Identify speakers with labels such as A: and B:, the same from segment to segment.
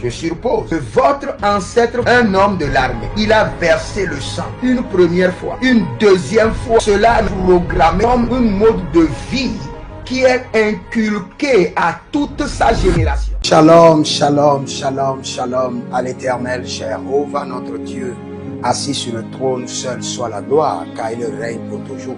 A: Je suppose que votre ancêtre, un homme de l'armée, il a versé le sang une première fois, une deuxième fois. Cela est programmé comme un mode de vie qui est inculqué à toute sa génération. Shalom, shalom, shalom, shalom à l'Éternel, Jéhovah notre Dieu, assis sur le trône, seul soit la gloire, car il règne pour toujours.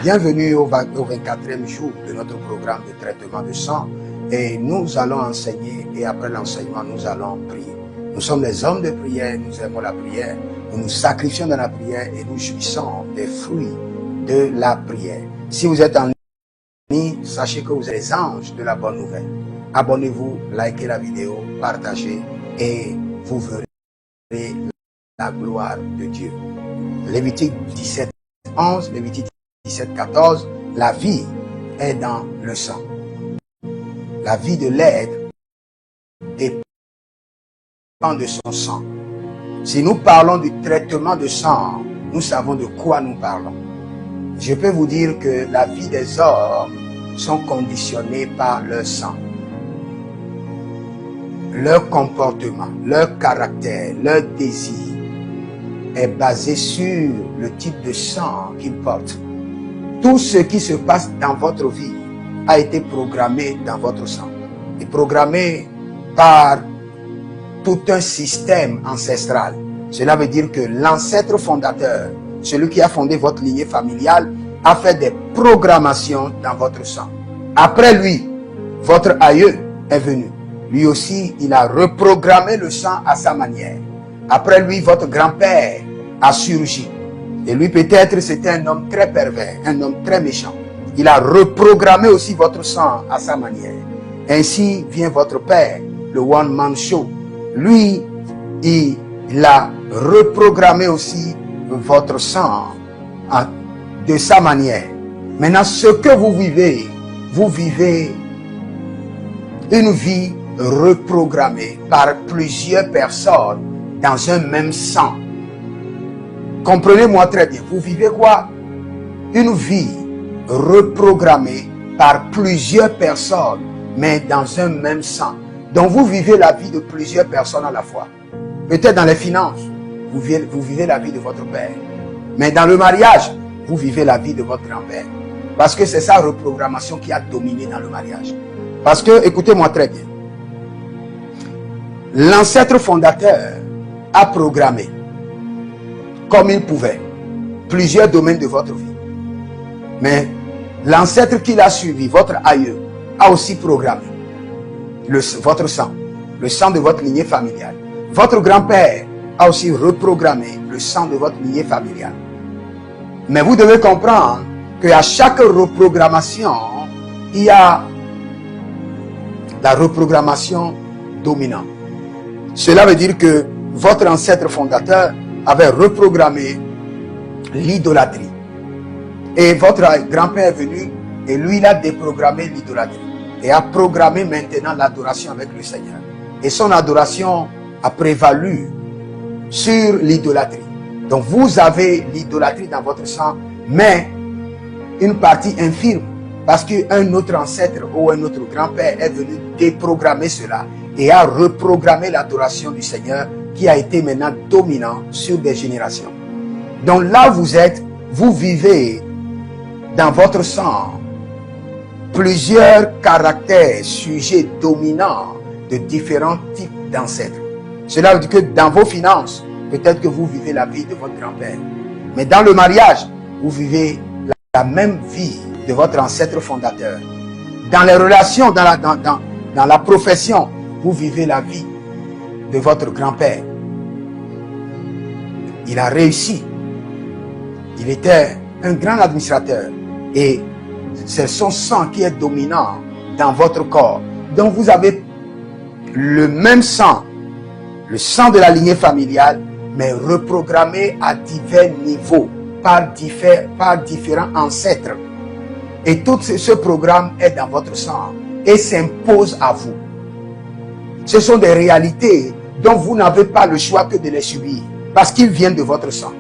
A: Bienvenue au 24e jour de notre programme de traitement de sang. Et nous allons enseigner, et après l'enseignement, nous allons prier. Nous sommes les hommes de prière, nous aimons la prière, nous nous sacrifions dans la prière et nous jouissons des fruits de la prière. Si vous êtes en ligne, sachez que vous êtes les anges de la bonne nouvelle. Abonnez-vous, likez la vidéo, partagez et vous verrez la gloire de Dieu. Lévitique 17:11, Lévitique 17:14, la vie est dans le sang. La vie de l'être dépend de son sang. Si nous parlons du traitement de sang, nous savons de quoi nous parlons. Je peux vous dire que la vie des hommes sont conditionnés par leur sang. Leur comportement, leur caractère, leur désir est basé sur le type de sang qu'ils portent. Tout ce qui se passe dans votre vie a été programmé dans votre sang et programmé par tout un système ancestral. Cela veut dire que l'ancêtre fondateur, celui qui a fondé votre lignée familiale, a fait des programmations dans votre sang. Après lui, votre aïeux est venu. Lui aussi, il a reprogrammé le sang à sa manière. Après lui, votre grand-père a surgi. Et lui, peut-être, c'était un homme très pervers, un homme très méchant. Il a reprogrammé aussi votre sang à sa manière. Ainsi vient votre père, le One Man Show. Lui, il a reprogrammé aussi votre sang de sa manière. Maintenant, ce que vous vivez une vie reprogrammée par plusieurs personnes dans un même sang. Comprenez-moi très bien. Vous vivez quoi? Une vie reprogrammé par plusieurs personnes, mais dans un même sang. Donc vous vivez la vie de plusieurs personnes à la fois. Peut-être dans les finances, vous vivez la vie de votre père. Mais dans le mariage, vous vivez la vie de votre grand-père. Parce que c'est sa reprogrammation qui a dominé dans le mariage. Parce que, écoutez-moi très bien, l'ancêtre fondateur a programmé, comme il pouvait, plusieurs domaines de votre vie. Mais l'ancêtre qui l'a suivi, votre aïeux, a aussi programmé votre sang, le sang de votre lignée familiale. Votre grand-père a aussi reprogrammé le sang de votre lignée familiale. Mais vous devez comprendre qu'à chaque reprogrammation, il y a la reprogrammation dominante. Cela veut dire que votre ancêtre fondateur avait reprogrammé l'idolâtrie. Et votre grand-père est venu et lui, il a déprogrammé l'idolâtrie et a programmé maintenant l'adoration avec le Seigneur. Et son adoration a prévalu sur l'idolâtrie. Donc vous avez l'idolâtrie dans votre sang, mais une partie infime, parce qu'un autre ancêtre ou un autre grand-père est venu déprogrammer cela et a reprogrammé l'adoration du Seigneur qui a été maintenant dominant sur des générations. Donc là vous êtes, vous vivez dans votre sang plusieurs caractères, sujets dominants de différents types d'ancêtres. Cela veut dire que dans vos finances, peut-être que vous vivez la vie de votre grand-père. Mais dans le mariage, vous vivez la même vie de votre ancêtre fondateur. Dans les relations, dans la profession, vous vivez la vie de votre grand-père. Il a réussi. Il était un grand administrateur. Et c'est son sang qui est dominant dans votre corps. Donc vous avez le même sang, le sang de la lignée familiale, mais reprogrammé à divers niveaux, par différents ancêtres. Et tout ce programme est dans votre sang et s'impose à vous. Ce sont des réalités dont vous n'avez pas le choix que de les subir, parce qu'ils viennent de votre sang.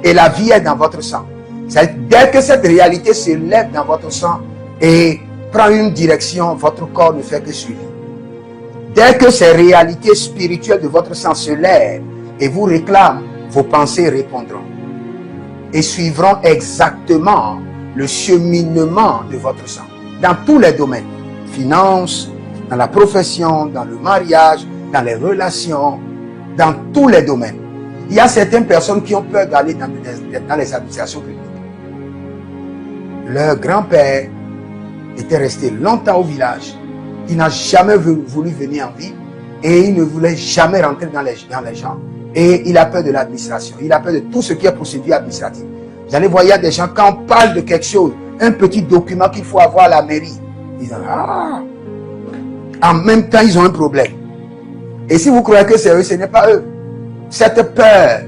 A: Et la vie est dans votre sang. Dès que cette réalité se lève dans votre sang, et prend une direction, votre corps ne fait que suivre. Dès que ces réalités spirituelles de votre sang se lèvent et vous réclament, vos pensées répondront et suivront exactement le cheminement de votre sang dans tous les domaines, finances, dans la profession, dans le mariage, dans les relations, dans tous les domaines. Il y a certaines personnes qui ont peur d'aller dans les administrations publiques. Leur grand-père était resté longtemps au village. Il n'a jamais voulu venir en ville et il ne voulait jamais rentrer dans les gens. Et il a peur de l'administration. Il a peur de tout ce qui est procédure administrative. Vous allez voir, il y a des gens, quand on parle de quelque chose, un petit document qu'il faut avoir à la mairie, ils disent, ah, en même temps, ils ont un problème. Et si vous croyez que c'est eux, ce n'est pas eux. Cette peur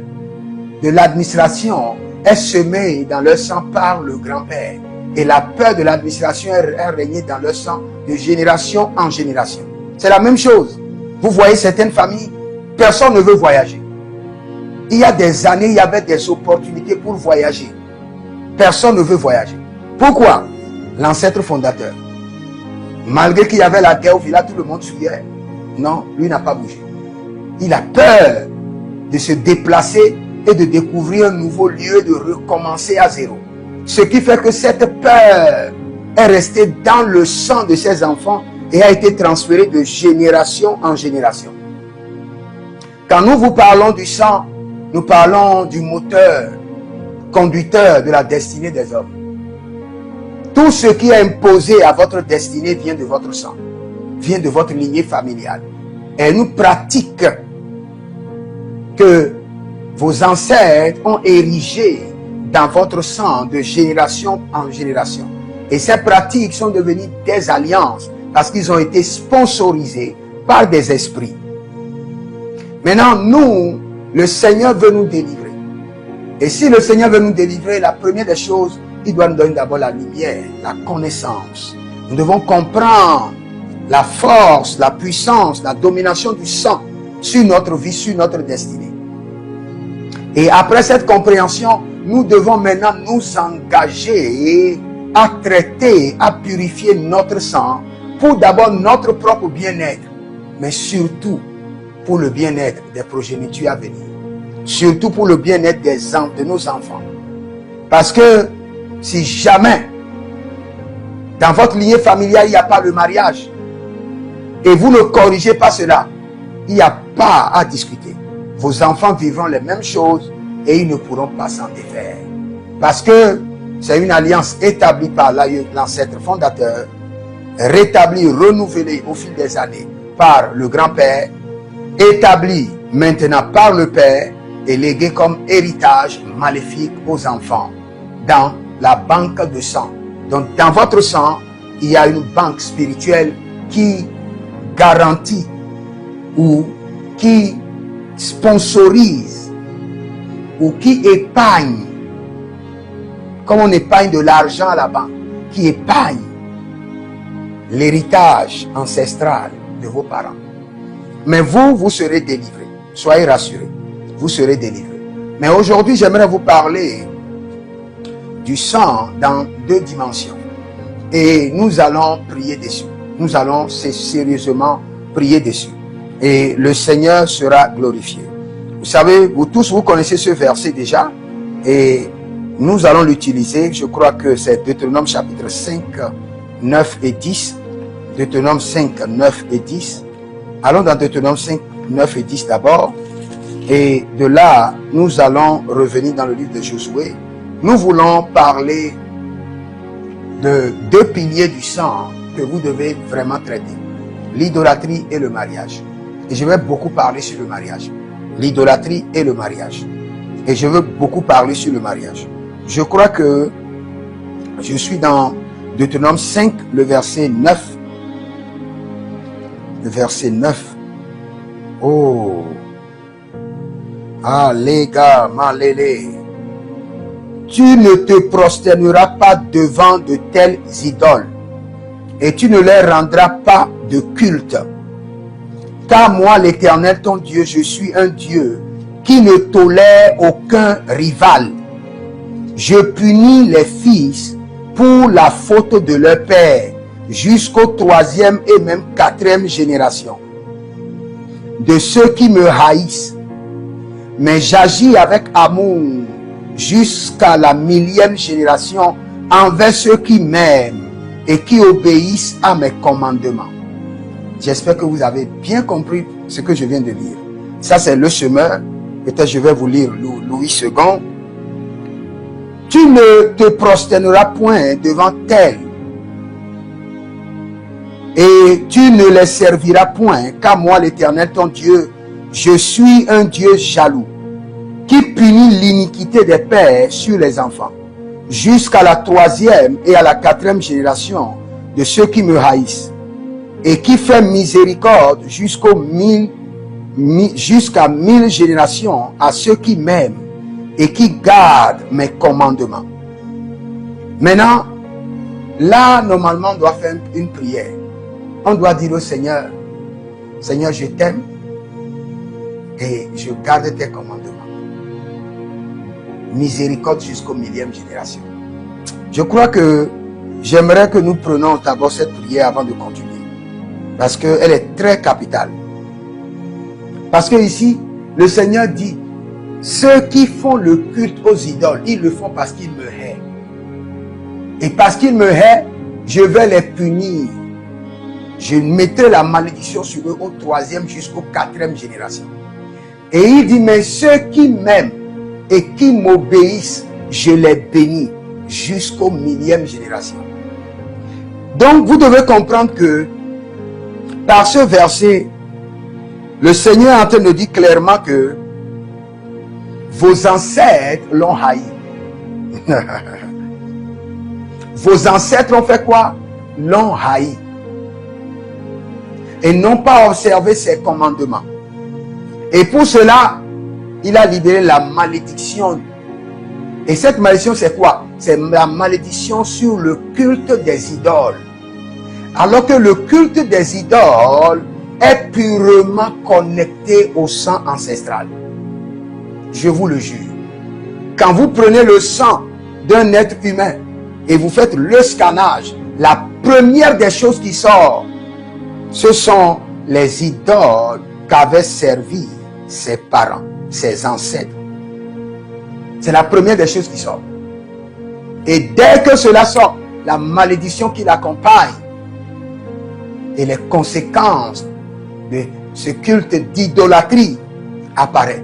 A: de l'administration est semée dans leur sang par le grand-père. Et la peur de l'administration est régnée dans leur sang de génération en génération. C'est la même chose. Vous voyez certaines familles, personne ne veut voyager. Il y a des années, il y avait des opportunités pour voyager. Personne ne veut voyager. Pourquoi? L'ancêtre fondateur. Malgré qu'il y avait la guerre au village, tout le monde fuyait. Non, lui n'a pas bougé. Il a peur de se déplacer et de découvrir un nouveau lieu, de recommencer à zéro. Ce qui fait que cette peur est restée dans le sang de ses enfants et a été transférée de génération en génération. Quand nous vous parlons du sang, nous parlons du moteur, conducteur de la destinée des hommes. Tout ce qui est imposé à votre destinée vient de votre sang, vient de votre lignée familiale. Et nous pratique que vos ancêtres ont érigé dans votre sang de génération en génération. Et ces pratiques sont devenues des alliances parce qu'ils ont été sponsorisés par des esprits. Maintenant, nous, le Seigneur veut nous délivrer. Et si le Seigneur veut nous délivrer, la première des choses, il doit nous donner d'abord la lumière, la connaissance. Nous devons comprendre la force, la puissance, la domination du sang sur notre vie, sur notre destinée. Et après cette compréhension, nous devons maintenant nous engager à traiter, à purifier notre sang pour d'abord notre propre bien-être, mais surtout pour le bien-être des progénitures à venir. Surtout pour le bien-être de nos enfants. Parce que si jamais dans votre lignée familiale il n'y a pas le mariage et vous ne corrigez pas cela, il n'y a pas à discuter. Vos enfants vivront les mêmes choses et ils ne pourront pas s'en défaire. Parce que c'est une alliance établie par l'ancêtre fondateur, rétablie, renouvelée au fil des années par le grand-père, établie maintenant par le père et léguée comme héritage maléfique aux enfants dans la banque de sang. Donc dans votre sang, il y a une banque spirituelle qui garantit ou qui sponsorise ou qui épargne, comme on épargne de l'argent à la banque, qui épargne l'héritage ancestral de vos parents. Mais vous serez délivrés. Soyez rassurés, vous serez délivrés. Mais aujourd'hui, j'aimerais vous parler du sang dans deux dimensions. Et nous allons prier dessus. Nous allons sérieusement prier dessus. Et le Seigneur sera glorifié. Vous savez, vous tous, vous connaissez ce verset déjà. Et nous allons l'utiliser. Je crois que c'est Deutéronome chapitre 5, 9 et 10. Deutéronome 5, 9 et 10. Allons dans Deutéronome 5, 9 et 10 d'abord. Et de là, nous allons revenir dans le livre de Josué. Nous voulons parler de deux piliers du sang que vous devez vraiment traiter. L'idolâtrie et le mariage. Et je vais beaucoup parler sur le mariage. L'idolâtrie et le mariage. Et je veux beaucoup parler sur le mariage. Je crois que je suis dans Deutéronome 5, le verset 9. Le verset 9. Oh. Ah, les gars, malélé. Tu ne te prosterneras pas devant de telles idoles, et tu ne leur rendras pas de culte. Car moi, l'Éternel, ton Dieu, je suis un Dieu qui ne tolère aucun rival. Je punis les fils pour la faute de leur père, jusqu'au 3e et même 4e génération de ceux qui me haïssent. Mais j'agis avec amour jusqu'à la 1000e génération envers ceux qui m'aiment et qui obéissent à mes commandements. J'espère que vous avez bien compris ce que je viens de lire. Ça, c'est le chemin. Peut-être je vais vous lire Louis II. Tu ne te prosterneras point devant tel, et tu ne les serviras point, car moi, l'Éternel, ton Dieu, je suis un Dieu jaloux, qui punit l'iniquité des pères sur les enfants, jusqu'à la 3e et à la 4e génération de ceux qui me haïssent, et qui fait miséricorde jusqu'à 1000 générations à ceux qui m'aiment et qui gardent mes commandements. Maintenant, là, normalement, on doit faire une prière. On doit dire au Seigneur, Seigneur, je t'aime et je garde tes commandements. Miséricorde jusqu'aux 1000e génération. Je crois que j'aimerais que nous prenions d'abord cette prière avant de continuer. Parce qu'elle est très capitale. Parce que ici, le Seigneur dit, ceux qui font le culte aux idoles, ils le font parce qu'ils me haïssent. Et parce qu'ils me haïssent, je vais les punir. Je mettrai la malédiction sur eux au 3e jusqu'au 4e génération. Et il dit, mais ceux qui m'aiment et qui m'obéissent, je les bénis jusqu'au 1000e génération. Donc, vous devez comprendre que par ce verset, le Seigneur est en train de dire clairement que vos ancêtres l'ont haï. Vos ancêtres ont fait quoi? L'ont haï. Et n'ont pas observé ses commandements. Et pour cela, il a libéré la malédiction. Et cette malédiction, c'est quoi? C'est la malédiction sur le culte des idoles. Alors que le culte des idoles est purement connecté au sang ancestral. Je vous le jure. Quand vous prenez le sang d'un être humain et vous faites le scannage, la première des choses qui sort, ce sont les idoles qu'avaient servi ses parents, ses ancêtres. C'est la première des choses qui sort. Et dès que cela sort, la malédiction qui l'accompagne et les conséquences de ce culte d'idolâtrie apparaît.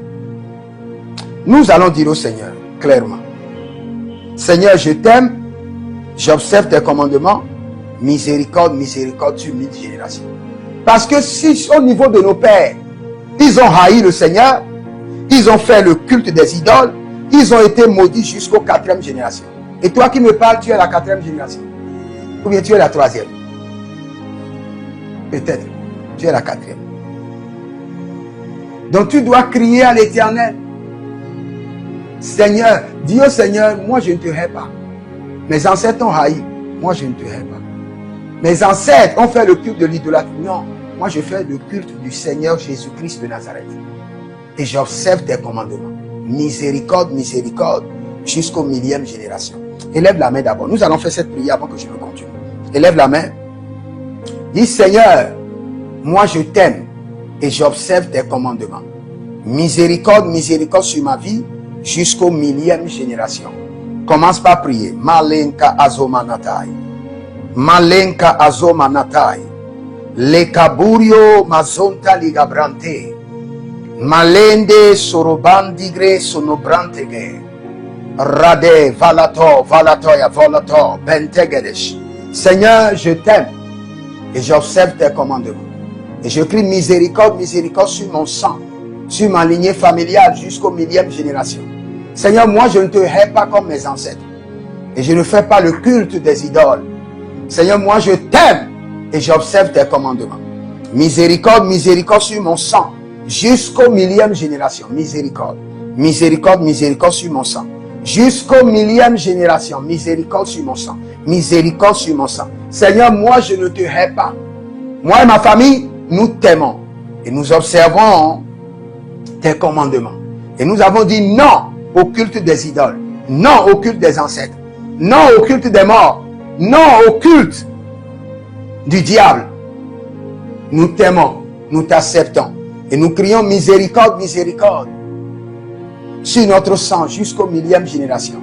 A: Nous allons dire au Seigneur clairement, Seigneur, je t'aime, j'observe tes commandements, miséricorde, miséricorde sur 1000 générations. Parce que si au niveau de nos pères, ils ont haï le Seigneur, ils ont fait le culte des idoles, ils ont été maudits jusqu'au 4e génération. Et toi qui me parles, tu es la 4e génération. Ou bien tu es la 3e. Peut-être, tu es la 4e. Donc tu dois crier à l'Éternel. Seigneur, dis au Seigneur, moi je ne te hais pas. Mes ancêtres ont haï, moi je ne te hais pas. Mes ancêtres ont fait le culte de l'idolâtrie. Non, moi je fais le culte du Seigneur Jésus-Christ de Nazareth. Et j'observe tes commandements. Miséricorde, miséricorde, jusqu'au 1000e génération. Élève la main d'abord. Nous allons faire cette prière avant que je ne continue. Élève la main. Dis, Seigneur, moi je t'aime et j'observe tes commandements. Miséricorde, miséricorde sur ma vie jusqu'au 1000e génération. Commence par prier. Malenka azomanatai. Malenka azomanatai. Lekaburio mazonta ligabrante. Malende sorobandigre sonobrantege. Rade valato valatoya volato bentegedesh. Seigneur, je t'aime et j'observe tes commandements. Et je crie miséricorde, miséricorde sur mon sang, sur ma lignée familiale jusqu'au 1000e génération. Seigneur, moi je ne te hais pas comme mes ancêtres. Et je ne fais pas le culte des idoles. Seigneur, moi je t'aime et j'observe tes commandements. Miséricorde, miséricorde sur mon sang, jusqu'au 1000e génération. Miséricorde, miséricorde, miséricorde sur mon sang. Jusqu'au 1000e génération, miséricorde sur mon sang. Miséricorde sur mon sang. Seigneur, moi je ne te hais pas. Moi et ma famille, nous t'aimons. Et nous observons tes commandements. Et nous avons dit non au culte des idoles. Non au culte des ancêtres. Non au culte des morts. non au culte du diable. Nous t'aimons, nous t'acceptons et nous crions miséricorde, miséricorde sur notre sang jusqu'aux millième génération.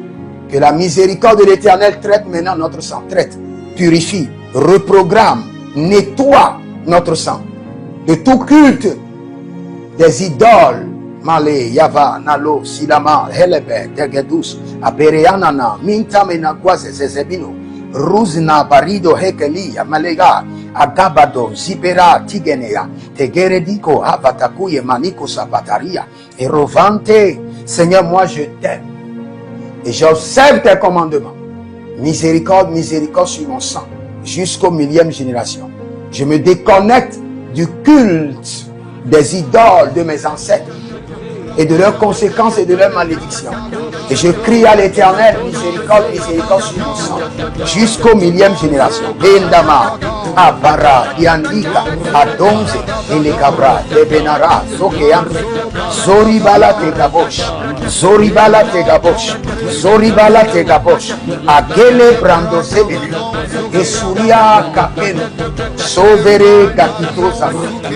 A: Que la miséricorde de l'Éternel traite maintenant notre sang, traite, purifie, reprogramme, nettoie notre sang de tout culte des idoles. Malé, Yava, Nalo, Silama, Helebe, Degedus, Abereanana, Mintamena, Guaze, Zezebino, Ruzna, Barido, Hekelia, Malega, Agabado, Zibera, Tigenea, Tegerediko, Havatakuye, Maniko, Sabataria, et Rovante. Seigneur, moi je t'aime et j'observe tes commandements. Miséricorde, miséricorde sur mon sang jusqu'aux millième génération. Je me déconnecte du culte des idoles de mes ancêtres et de leurs conséquences et de leurs malédictions. Et je crie à l'Éternel, miséricorde, miséricorde sur mon sang, jusqu'aux millième génération. Bendama, Abara, Yandika, Adonze, Elekabra, Debenara, Zokean, Zoribala Tegabosh, Zoribala Tegabosh, Zoribala Tegabosh, Agele Brando Zebene, Esuria Kapeno, Sovere Gatito Zama.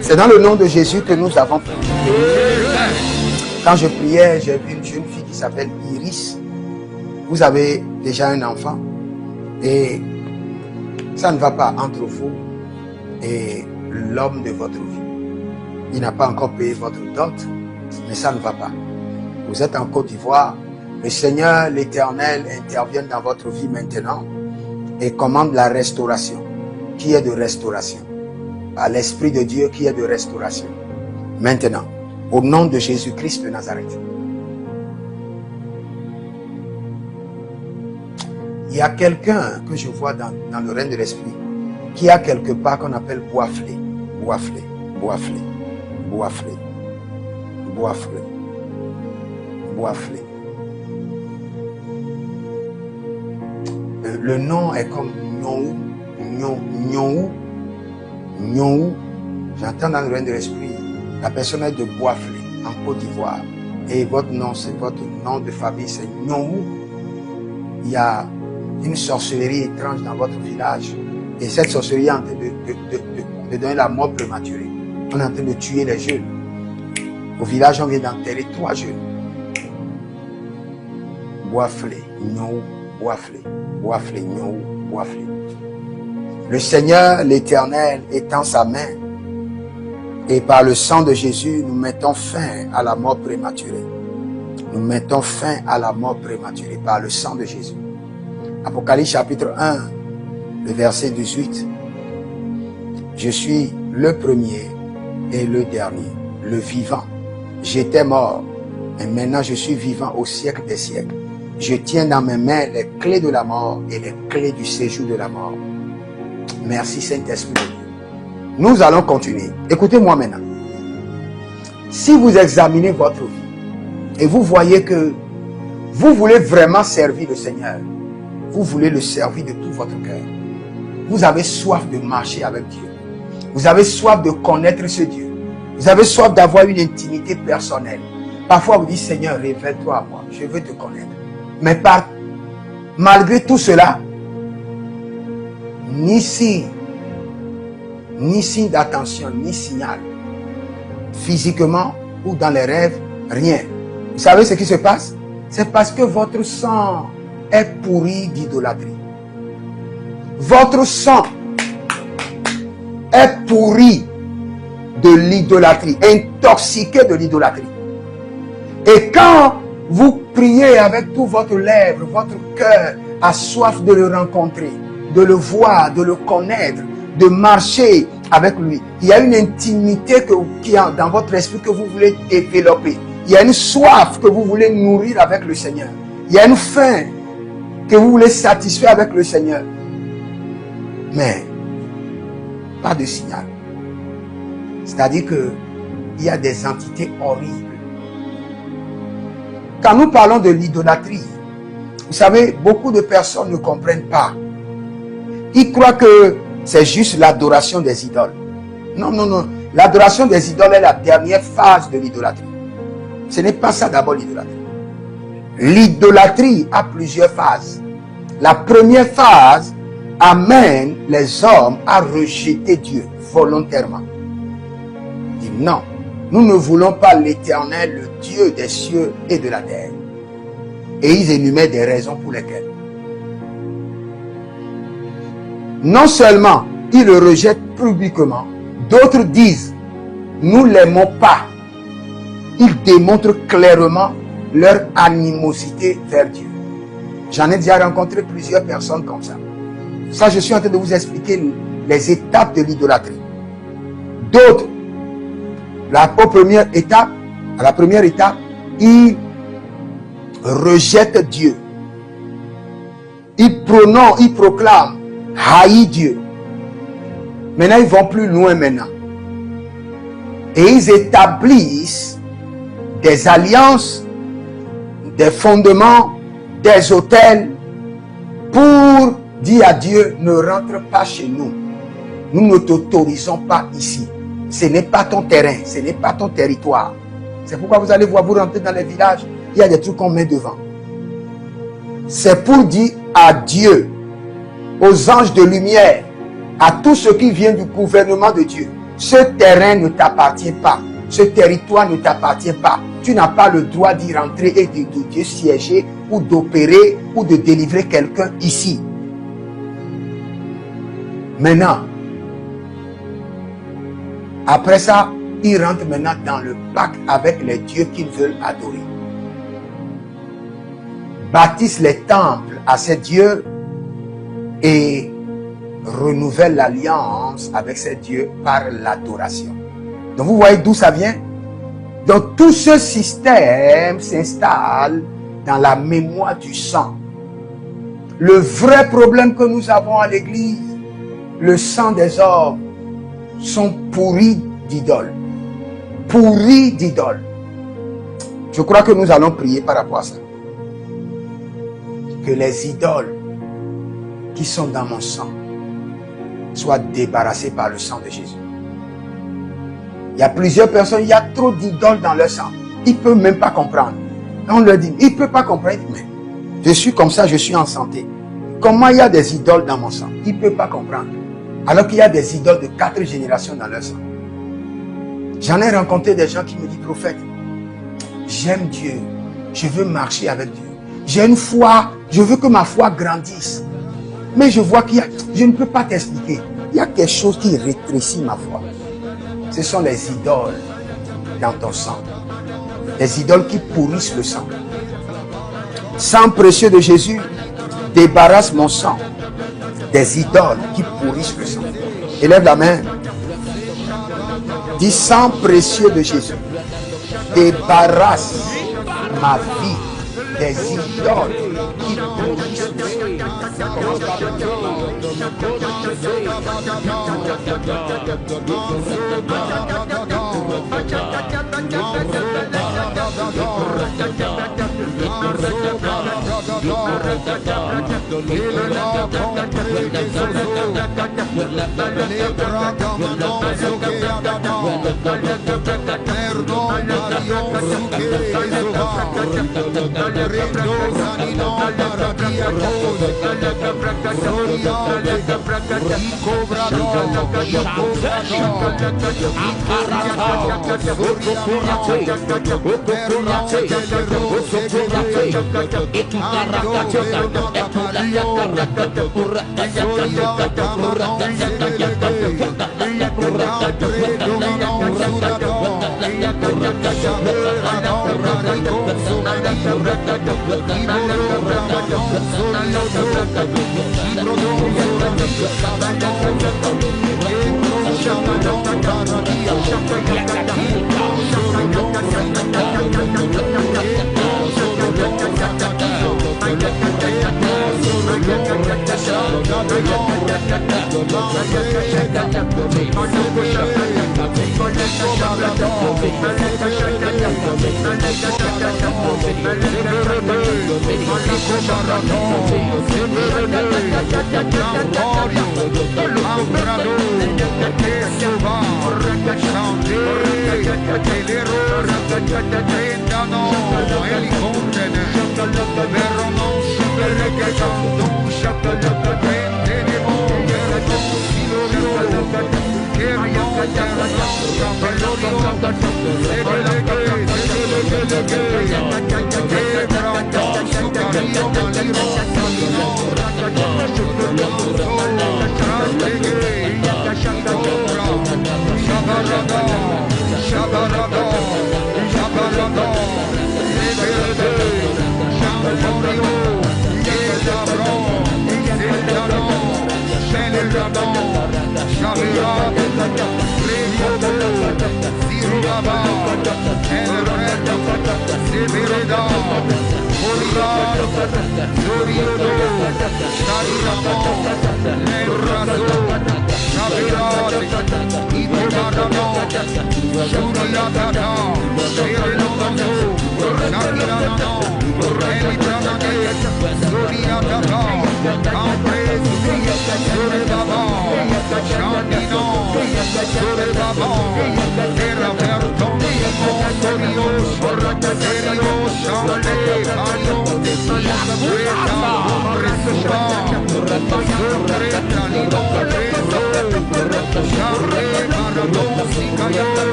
A: C'est dans le nom de Jésus que nous avons prié. Quand je priais, j'ai vu une jeune fille qui s'appelle Iris. Vous avez déjà un enfant et ça ne va pas entre vous et l'homme de votre vie. Il n'a pas encore payé votre dot, mais ça ne va pas. Vous êtes en Côte d'Ivoire. Le Seigneur, l'Éternel, intervient dans votre vie maintenant et commande la restauration. Qui est de restauration? Par l'Esprit de Dieu qui est de restauration. Maintenant, au nom de Jésus-Christ de Nazareth. Il y a quelqu'un que je vois dans le règne de l'Esprit qui a quelque part qu'on appelle boiflé. Boiflé, boiflé, boiflé, boiflé, boiflé. Le nom est comme Nyongou. Nyongou. J'entends dans le règne de l'Esprit. La personne est de Boiflé, en Côte d'Ivoire. Et votre nom, c'est votre nom de famille, c'est Nyongou. Il y a une sorcellerie étrange dans votre village. Et cette sorcellerie est en train de donner la mort prématurée. On est en train de tuer les jeunes. Au village, on vient d'enterrer 3 jeunes. Boiflé, Nyongou, Boiflé, Boiflé, Nyongou, Boiflé. Le Seigneur, l'Éternel, étend sa main et par le sang de Jésus, nous mettons fin à la mort prématurée. Nous mettons fin à la mort prématurée par le sang de Jésus. Apocalypse chapitre 1, le verset 18. Je suis le premier et le dernier, le vivant. J'étais mort, mais maintenant je suis vivant au siècle des siècles. Je tiens dans mes mains les clés de la mort et les clés du séjour de la mort. Merci Saint-Esprit de Dieu. Nous allons continuer. Écoutez-moi maintenant. Si vous examinez votre vie et vous voyez que vous voulez vraiment servir le Seigneur, vous voulez le servir de tout votre cœur, vous avez soif de marcher avec Dieu, vous avez soif de connaître ce Dieu, vous avez soif d'avoir une intimité personnelle. Parfois vous dites, Seigneur, révèle-toi à moi, je veux te connaître. Mais malgré tout cela, ni signe d'attention, ni signal, physiquement ou dans les rêves, rien. Vous savez ce qui se passe? C'est parce que votre sang est pourri d'idolâtrie. Votre sang est pourri de l'idolâtrie, intoxiqué de l'idolâtrie. Et quand vous priez avec tout votre lèvre, votre cœur a soif de le rencontrer, de le voir, de le connaître, de marcher avec lui. Il y a une intimité qui est dans votre esprit que vous voulez développer. Il y a une soif que vous voulez nourrir avec le Seigneur. Il y a une faim que vous voulez satisfaire avec le Seigneur. Mais, pas de signal. C'est-à-dire qu'il y a des entités horribles. Quand nous parlons de l'idolâtrie, vous savez, beaucoup de personnes ne comprennent pas. Ils croient que c'est juste l'adoration des idoles. Non, non, non. L'adoration des idoles est la dernière phase de l'idolâtrie. Ce n'est pas ça d'abord l'idolâtrie. L'idolâtrie a plusieurs phases. La première phase amène les hommes à rejeter Dieu volontairement. Ils disent non, nous ne voulons pas l'Éternel, le Dieu des cieux et de la terre. Et ils énumèrent des raisons pour lesquelles. Non seulement ils le rejettent publiquement, d'autres disent, nous ne l'aimons pas. Ils démontrent clairement leur animosité vers Dieu. J'en ai déjà rencontré plusieurs personnes comme ça. Ça, je suis en train de vous expliquer les étapes de l'idolâtrie. D'autres, à la première étape, ils rejettent Dieu. Ils proclament haïr Dieu. Maintenant, ils vont plus loin maintenant. Et ils établissent des alliances, des fondements, des autels pour dire à Dieu, ne rentre pas chez nous. Nous ne t'autorisons pas ici. Ce n'est pas ton terrain, ce n'est pas ton territoire. C'est pourquoi vous allez voir, vous rentrez dans les villages, il y a des trucs qu'on met devant. C'est pour dire à Dieu, aux anges de lumière, à tout ce qui vient du gouvernement de Dieu, ce terrain ne t'appartient pas, ce territoire ne t'appartient pas. Tu n'as pas le droit d'y rentrer et de siéger ou d'opérer ou de délivrer quelqu'un ici. Maintenant, après ça, ils rentrent maintenant dans le pacte avec les dieux qu'ils veulent adorer. Bâtissent les temples à ces dieux et renouvellent l'alliance avec ces dieux par l'adoration. Donc vous voyez d'où ça vient? Donc tout ce système s'installe dans la mémoire du sang. Le vrai problème que nous avons à l'église, le sang des hommes sont pourris d'idoles. Pourris d'idoles. Je crois que nous allons prier par rapport à ça. Que les idoles qui sont dans mon sang soient débarrassées par le sang de Jésus. Il y a plusieurs personnes, il y a trop d'idoles dans leur sang. Ils ne peuvent même pas comprendre. On leur dit, ils ne peuvent pas comprendre, mais je suis comme ça, je suis en santé. Comment il y a des idoles dans mon sang? Ils ne peuvent pas comprendre. Alors qu'il y a des idoles de 4 générations dans leur sang. J'en ai rencontré des gens qui me disent, prophète, j'aime Dieu, je veux marcher avec Dieu. J'ai une foi, je veux que ma foi grandisse. Mais je vois je ne peux pas t'expliquer. Il y a quelque chose qui rétrécit ma foi. Ce sont les idoles dans ton sang. Les idoles qui pourrissent le sang. Sang précieux de Jésus, débarrasse mon sang des idoles qui pourrissent le sang. Élève la main. Dis, sang précieux de Jésus, débarrasse ma vie des idoles qui pourrissent le sang.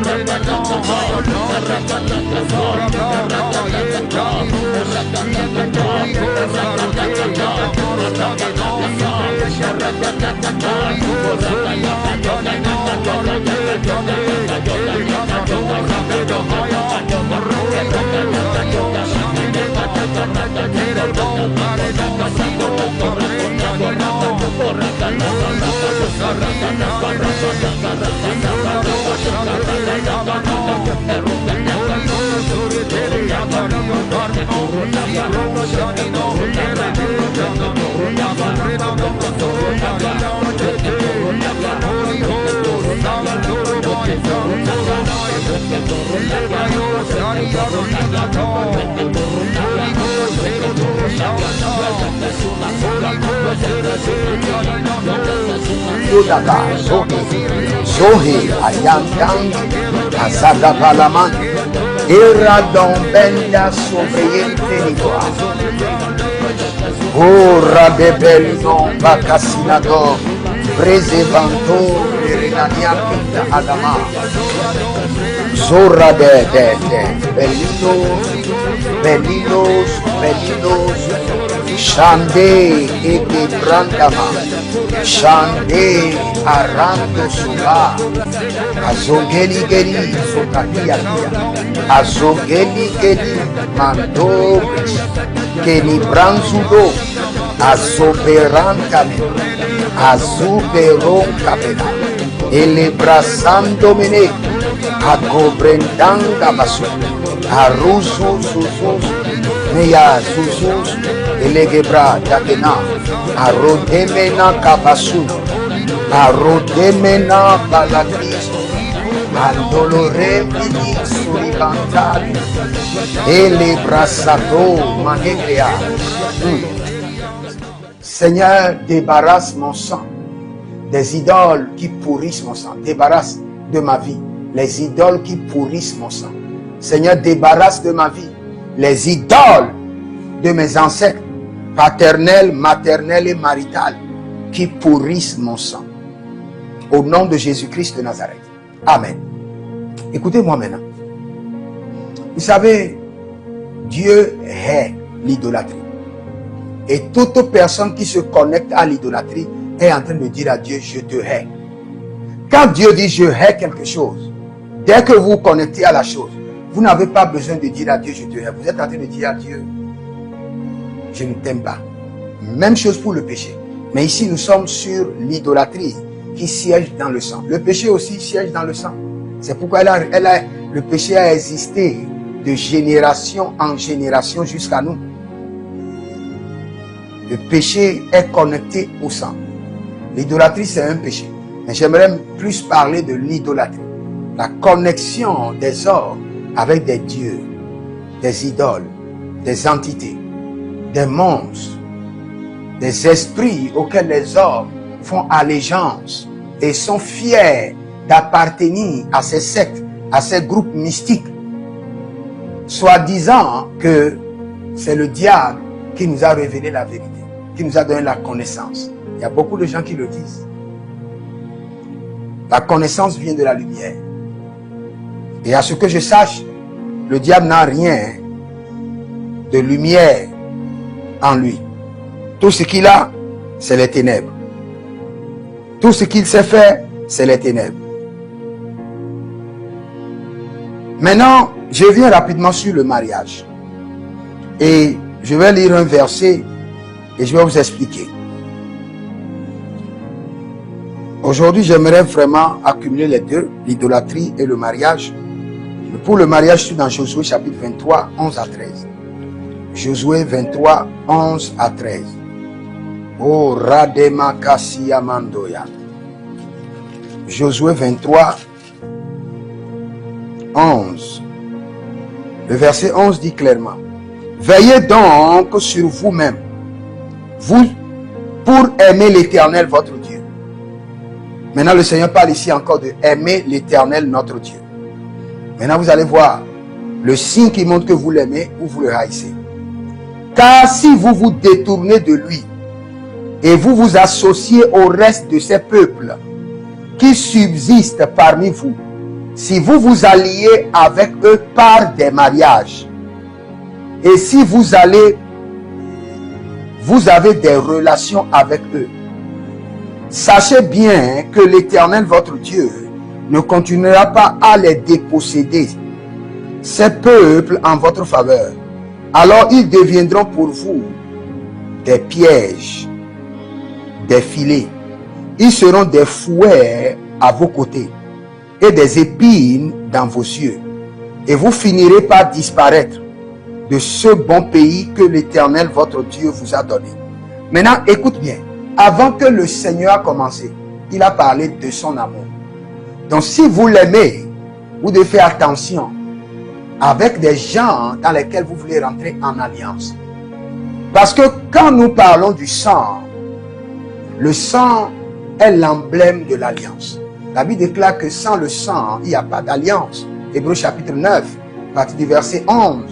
B: Holy
A: Zohe ayantang azada palaman era dombenda sobreyente nicoa ora de belno bacasinado presevanto renania pinta adama zora de belinos Shande ete brandama, Shande arando suba, Azogeli geli sokatia, Azogeli geli mando, Keni branzudo, Azoberantame, Azuberon capena, Elebrasando mene, Agobrendanga basu, Arusu susus, Meya susus, Elegebra Yakena, Arodemena Kabasu, Arodemena Balakis, Andolore Mini Suribantali, Elebrasato Manegrea. Seigneur, débarrasse mon sang des idoles qui pourrissent mon sang. Débarrasse de ma vie les idoles qui pourrissent mon sang. Seigneur, débarrasse de ma vie les idoles de mes ancêtres, paternels, maternels et maritales, qui pourrissent mon sang. Au nom de Jésus-Christ de Nazareth. Amen. Écoutez-moi maintenant. Vous savez, Dieu hait l'idolâtrie. Et toute personne qui se connecte à l'idolâtrie est en train de dire à Dieu, je te hais. Quand Dieu dit, je hais quelque chose, dès que vous vous connectez à la chose, vous n'avez pas besoin de dire à Dieu, je te hais. Vous êtes en train de dire à Dieu, je ne t'aime pas. Même chose pour le péché. Mais ici, nous sommes sur l'idolâtrie qui siège dans le sang. Le péché aussi siège dans le sang. C'est pourquoi le péché a existé de génération en génération jusqu'à nous. Le péché est connecté au sang. L'idolâtrie, c'est un péché. Mais j'aimerais plus parler de l'idolâtrie. La connexion des hommes avec des dieux, des idoles, des entités, des monstres, des esprits auxquels les hommes font allégeance et sont fiers d'appartenir à ces sectes, à ces groupes mystiques, soi-disant que c'est le diable qui nous a révélé la vérité, qui nous a donné la connaissance. Il y a beaucoup de gens qui le disent. La connaissance vient de la lumière. Et à ce que je sache, le diable n'a rien de lumière en lui. Tout ce qu'il a, c'est les ténèbres. Tout ce qu'il sait faire, c'est les ténèbres. Maintenant, je viens rapidement sur le mariage. Et je vais lire un verset et je vais vous expliquer. Aujourd'hui, j'aimerais vraiment accumuler les deux, l'idolâtrie et le mariage. Pour le mariage, je suis dans Josué chapitre 23, 11 à 13. Josué 23, 11 à 13. Oh, Radema Kassia Mandoya. Josué 23, 11. Le verset 11 dit clairement: veillez donc sur vous-même, vous, pour aimer l'Éternel votre Dieu. Maintenant, le Seigneur parle ici encore de aimer l'Éternel notre Dieu. Maintenant, vous allez voir le signe qui montre que vous l'aimez ou vous le haïssez. Car si vous vous détournez de lui et vous vous associez au reste de ces peuples qui subsistent parmi vous, si vous vous alliez avec eux par des mariages, et si vous avez des relations avec eux, sachez bien que l'Éternel, votre Dieu, ne continuera pas à les déposséder, ces peuples, en votre faveur. Alors ils deviendront pour vous des pièges, des filets. Ils seront des fouets à vos côtés et des épines dans vos yeux. Et vous finirez par disparaître de ce bon pays que l'Éternel, votre Dieu, vous a donné. Maintenant, écoute bien. Avant que le Seigneur a commencé, il a parlé de son amour. Donc, si vous l'aimez, vous devez faire attention avec des gens dans lesquels vous voulez rentrer en alliance. Parce que quand nous parlons du sang, le sang est l'emblème de l'alliance. La Bible déclare que sans le sang, il n'y a pas d'alliance. Hébreux chapitre 9, partie du verset 11.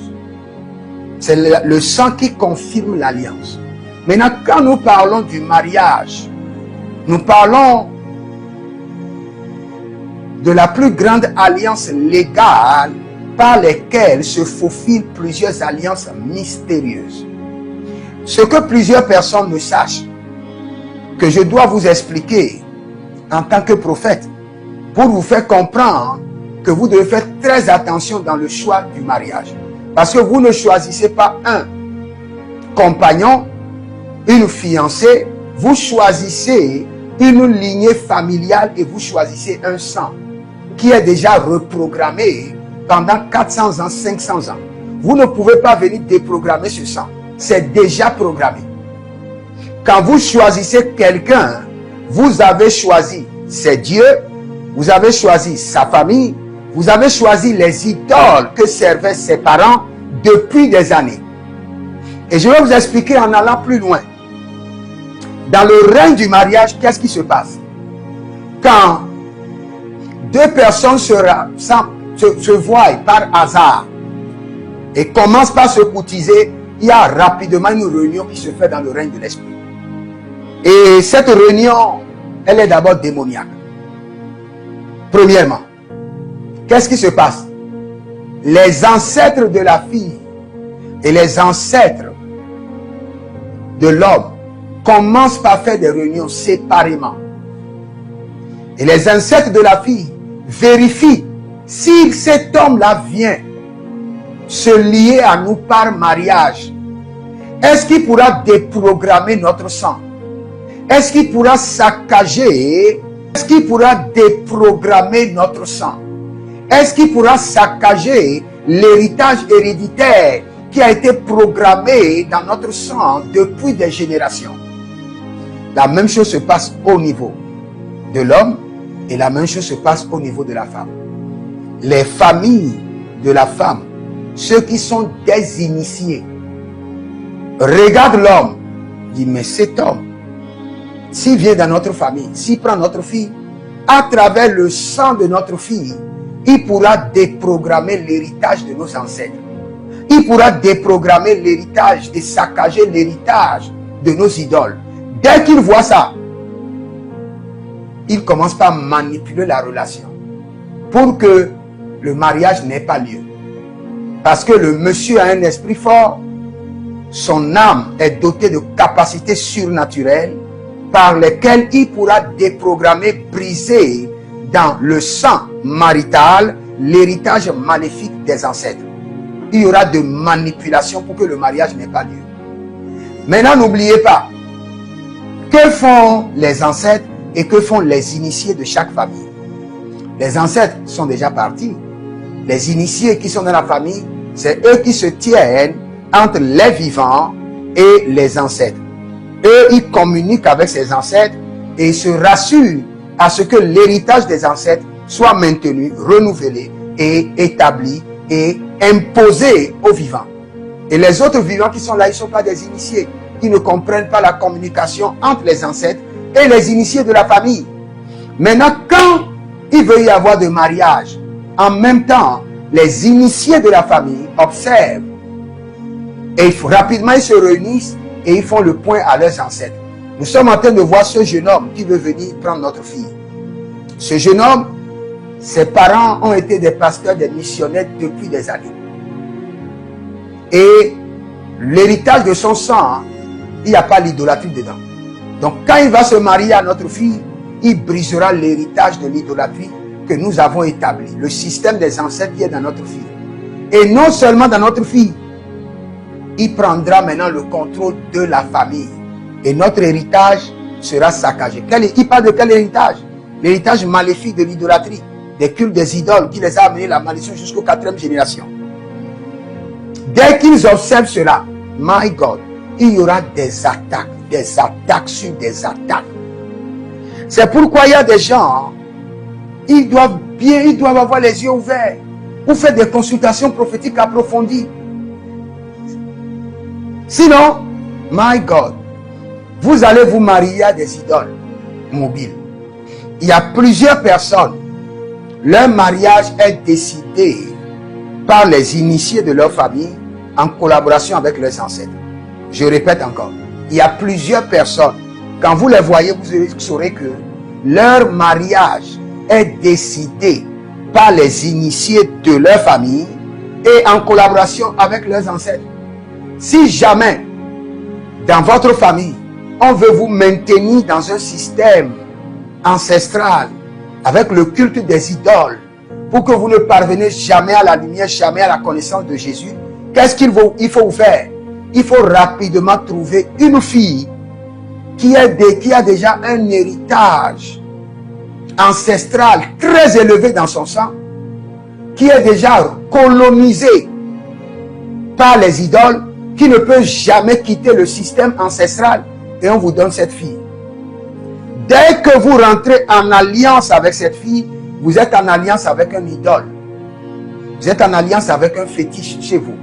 A: C'est le sang qui confirme l'alliance. Maintenant, quand nous parlons du mariage, nous parlons de la plus grande alliance légale par lesquelles se faufilent plusieurs alliances mystérieuses. Ce que plusieurs personnes ne sachent, que je dois vous expliquer en tant que prophète, pour vous faire comprendre que vous devez faire très attention dans le choix du mariage. Parce que vous ne choisissez pas un compagnon, une fiancée, vous choisissez une lignée familiale et vous choisissez un sang qui est déjà reprogrammé pendant 400 ans, 500 ans. Vous ne pouvez pas venir déprogrammer ce sang. C'est déjà programmé. Quand vous choisissez quelqu'un, vous avez choisi ses dieux, vous avez choisi sa famille, vous avez choisi les idoles que servaient ses parents depuis des années. Et je vais vous expliquer en allant plus loin. Dans le règne du mariage, qu'est-ce qui se passe? Quand deux personnes se voient par hasard et commencent par se courtiser, il y a rapidement une réunion qui se fait dans le règne de l'esprit. Et cette réunion, elle est d'abord démoniaque. Premièrement, qu'est-ce qui se passe? Les ancêtres de la fille et les ancêtres de l'homme commencent par faire des réunions séparément. Et les ancêtres de la fille vérifient si cet homme-là vient se lier à nous par mariage. Est-ce qu'il pourra déprogrammer notre sang? Est-ce qu'il pourra saccager? Est-ce qu'il pourra déprogrammer notre sang? Est-ce qu'il pourra saccager l'héritage héréditaire qui a été programmé dans notre sang depuis des générations? La même chose se passe au niveau de l'homme et la même chose se passe au niveau de la femme. Les familles de la femme, ceux qui sont des initiés, regardent l'homme, disent mais cet homme, s'il vient dans notre famille, s'il prend notre fille, à travers le sang de notre fille, il pourra déprogrammer l'héritage de nos ancêtres. Il pourra déprogrammer l'héritage et saccager l'héritage de nos idoles. Dès qu'il voit ça, il commence par manipuler la relation pour que le mariage n'ait pas lieu. Parce que le monsieur a un esprit fort, son âme est dotée de capacités surnaturelles par lesquelles il pourra déprogrammer, briser dans le sang marital l'héritage maléfique des ancêtres. Il y aura de manipulation pour que le mariage n'ait pas lieu. Maintenant, n'oubliez pas, que font les ancêtres et que font les initiés de chaque famille? Les ancêtres sont déjà partis. Les initiés qui sont dans la famille, c'est eux qui se tiennent entre les vivants et les ancêtres. Eux, ils communiquent avec ces ancêtres et ils se rassurent à ce que l'héritage des ancêtres soit maintenu, renouvelé et établi et imposé aux vivants. Et les autres vivants qui sont là, ils ne sont pas des initiés. Ils ne comprennent pas la communication entre les ancêtres et les initiés de la famille. Maintenant, quand il veut y avoir de mariage, en même temps, les initiés de la famille observent et rapidement ils se réunissent et ils font le point à leurs ancêtres. Nous sommes en train de voir ce jeune homme qui veut venir prendre notre fille. Ce jeune homme, Ses parents ont été des pasteurs, des missionnaires depuis des années. Et l'héritage de son sang, il n'y a pas l'idolâtrie dedans. Donc quand il va se marier à notre fille, il brisera l'héritage de l'idolâtrie que nous avons établi. Le système des ancêtres qui est dans notre fille. Et non seulement dans notre fille, il prendra maintenant le contrôle de la famille. Et notre héritage sera saccagé. Il parle de quel héritage? L'héritage maléfique de l'idolâtrie, des cultes des idoles qui les a amenés la malédiction jusqu'aux 4e génération. Dès qu'ils observent cela, my God, il y aura des attaques sur des attaques. C'est pourquoi il y a des gens, ils doivent avoir les yeux ouverts pour faire des consultations prophétiques approfondies. Sinon, my God, vous allez vous marier à des idoles mobiles. Il y a plusieurs personnes, leur mariage est décidé par les initiés de leur famille en collaboration avec leurs ancêtres. Je répète encore, il y a plusieurs personnes, quand vous les voyez, vous saurez que leur mariage est décidé par les initiés de leur famille et en collaboration avec leurs ancêtres. Si jamais, dans votre famille, on veut vous maintenir dans un système ancestral avec le culte des idoles pour que vous ne parveniez jamais à la lumière, jamais à la connaissance de Jésus, qu'est-ce qu'il faut faire? Il faut rapidement trouver une fille qui a déjà un héritage ancestral très élevé dans son sang, qui est déjà colonisé par les idoles, qui ne peut jamais quitter le système ancestral, et on vous donne cette fille. Dès que vous rentrez en alliance avec cette fille, vous êtes en alliance avec un idole. Vous êtes en alliance avec un fétiche chez vous.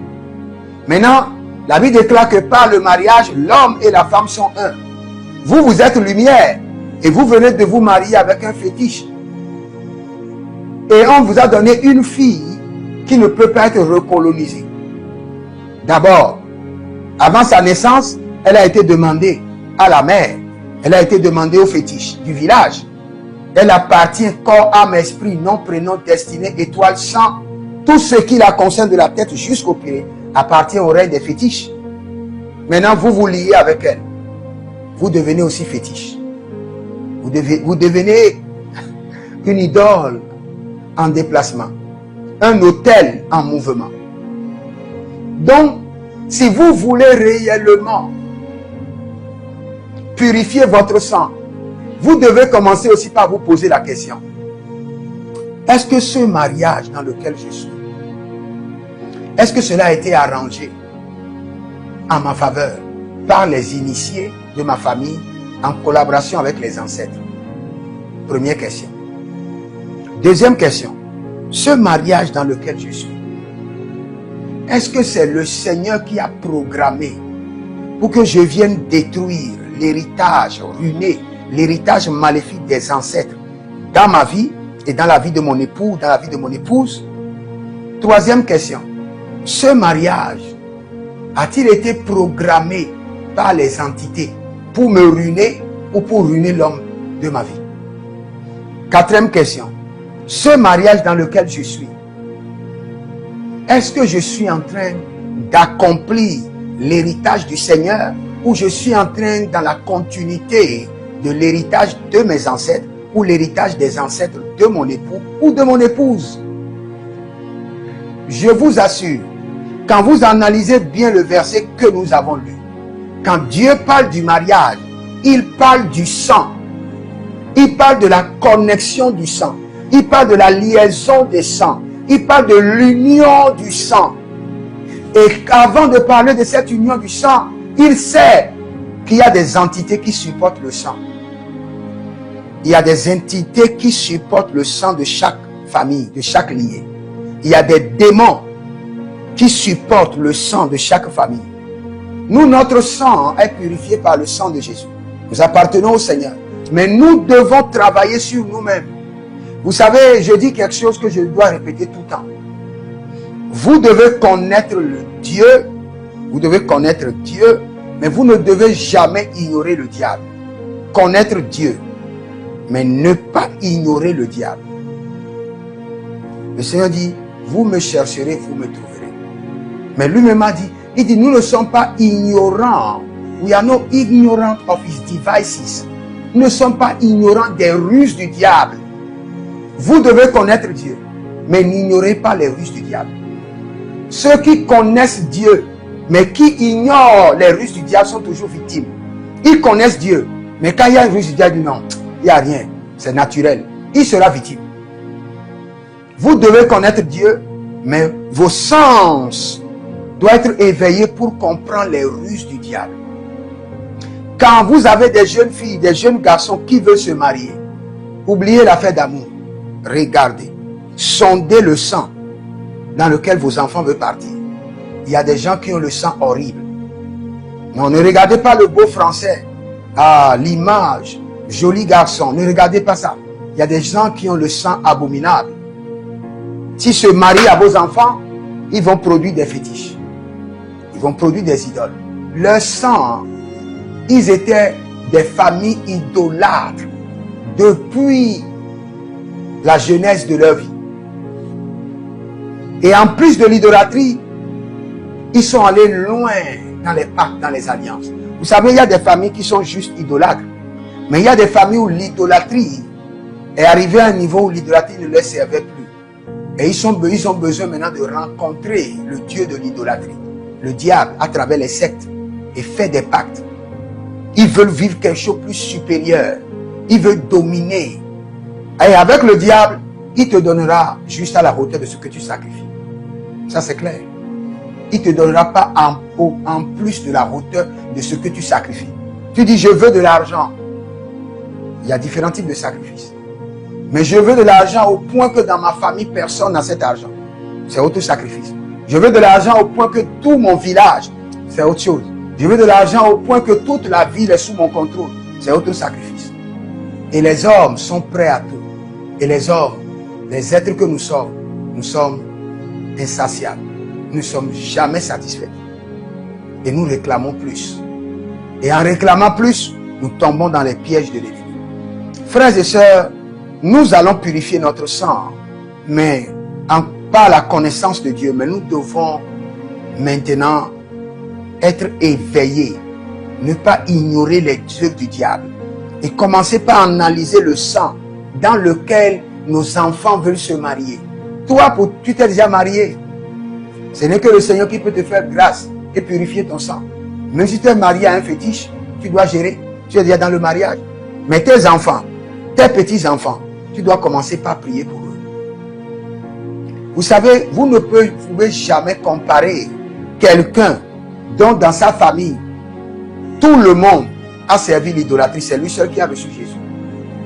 A: Maintenant, la Bible déclare que par le mariage, l'homme et la femme sont un. Vous, vous êtes lumière et vous venez de vous marier avec un fétiche. Et on vous a donné une fille qui ne peut pas être recolonisée. D'abord, avant sa naissance, elle a été demandée à la mère. Elle a été demandée au fétiche du village. Elle appartient corps, âme, esprit, nom, prénom, destinée, étoile, sang. Tout ce qui la concerne de la tête jusqu'aux pieds appartient au règne des fétiches. Maintenant, vous vous liez avec elle. Vous devenez aussi fétiche. Vous devenez une idole en déplacement. Un autel en mouvement. Donc, si vous voulez réellement purifier votre sang, vous devez commencer aussi par vous poser la question. Est-ce que ce mariage dans lequel je suis, est-ce que cela a été arrangé en ma faveur par les initiés de ma famille en collaboration avec les ancêtres? Première question. Deuxième question. Ce mariage dans lequel je suis, est-ce que c'est le Seigneur qui a programmé pour que je vienne détruire l'héritage, ruiner l'héritage maléfique des ancêtres dans ma vie et dans la vie de mon époux, dans la vie de mon épouse? Troisième question. Ce mariage a-t-il été programmé par les entités pour me ruiner ou pour ruiner l'homme de ma vie? Quatrième question. Ce mariage dans lequel je suis, est-ce que je suis en train d'accomplir l'héritage du Seigneur ou je suis en train dans la continuité de l'héritage de mes ancêtres ou l'héritage des ancêtres de mon époux ou de mon épouse? Je vous assure, quand vous analysez bien le verset que nous avons lu, quand Dieu parle du mariage, il parle du sang. Il parle de la connexion du sang. Il parle de la liaison des sangs. Il parle de l'union du sang. Et avant de parler de cette union du sang, il sait qu'il y a des entités qui supportent le sang. Il y a des entités qui supportent le sang de chaque famille, de chaque lié. Il y a des démons qui supportent le sang de chaque famille. Nous, notre sang est purifié par le sang de Jésus. Nous appartenons au Seigneur. Mais nous devons travailler sur nous-mêmes. Vous savez, je dis quelque chose que je dois répéter tout le temps. Vous devez connaître le Dieu. Vous devez connaître Dieu. Mais vous ne devez jamais ignorer le diable. Connaître Dieu. Mais ne pas ignorer le diable. Le Seigneur dit, vous me chercherez, vous me trouverez. Mais lui-même a dit, il dit, nous ne sommes pas ignorants. We are not ignorant of his devices. Nous ne sommes pas ignorants des ruses du diable. Vous devez connaître Dieu, mais n'ignorez pas les ruses du diable. Ceux qui connaissent Dieu, mais qui ignorent les ruses du diable sont toujours victimes. Ils connaissent Dieu, mais quand il y a une ruse du diable, non, il n'y a rien, c'est naturel. Il sera victime. Vous devez connaître Dieu, mais vos sens doivent être éveillés pour comprendre les ruses du diable. Quand vous avez des jeunes filles, des jeunes garçons qui veulent se marier, oubliez l'affaire d'amour. Regardez, sondez le sang dans lequel vos enfants veulent partir. Il y a des gens qui ont le sang horrible. Non, ne regardez pas le beau français. Ah, l'image, joli garçon. Ne regardez pas ça. Il y a des gens qui ont le sang abominable. S'ils se marient à vos enfants, ils vont produire des fétiches. Ils vont produire des idoles. Leur sang, ils étaient des familles idolâtres depuis la jeunesse de leur vie. Et en plus de l'idolâtrie, ils sont allés loin dans les pactes, dans les alliances. Vous savez, il y a des familles qui sont juste idolâtres. Mais il y a des familles où l'idolâtrie est arrivée à un niveau où l'idolâtrie ne leur servait plus. Et ils ont besoin maintenant de rencontrer le Dieu de l'idolâtrie, le diable, à travers les sectes, et faire des pactes. Ils veulent vivre quelque chose de plus supérieur. Ils veulent dominer. Et avec le diable, il te donnera juste à la hauteur de ce que tu sacrifies. Ça, c'est clair. Il ne te donnera pas en plus de la hauteur de ce que tu sacrifies. Tu dis, je veux de l'argent. Il y a différents types de sacrifices. Mais je veux de l'argent au point que dans ma famille, personne n'a cet argent. C'est autre sacrifice. Je veux de l'argent au point que tout mon village, c'est autre chose. Je veux de l'argent au point que toute la ville est sous mon contrôle. C'est autre sacrifice. Et les hommes sont prêts à tout. Et les hommes, les êtres que nous sommes insatiables. Nous ne sommes jamais satisfaits. Et nous réclamons plus. Et en réclamant plus, nous tombons dans les pièges de l'ennemi. Frères et sœurs, nous allons purifier notre sang, mais par la connaissance de Dieu. Mais nous devons maintenant être éveillés, ne pas ignorer les œuvres du diable. Et commencer par analyser le sang dans lequel nos enfants veulent se marier. Toi, tu t'es déjà marié. Ce n'est que le Seigneur qui peut te faire grâce et purifier ton sang. Même si tu es marié à un fétiche, tu dois gérer. Tu es déjà dans le mariage. Mais tes enfants, tes petits-enfants, tu dois commencer par prier pour eux. Vous savez, vous ne pouvez jamais comparer quelqu'un dont dans sa famille, tout le monde a servi l'idolâtrie. C'est lui seul qui a reçu Jésus.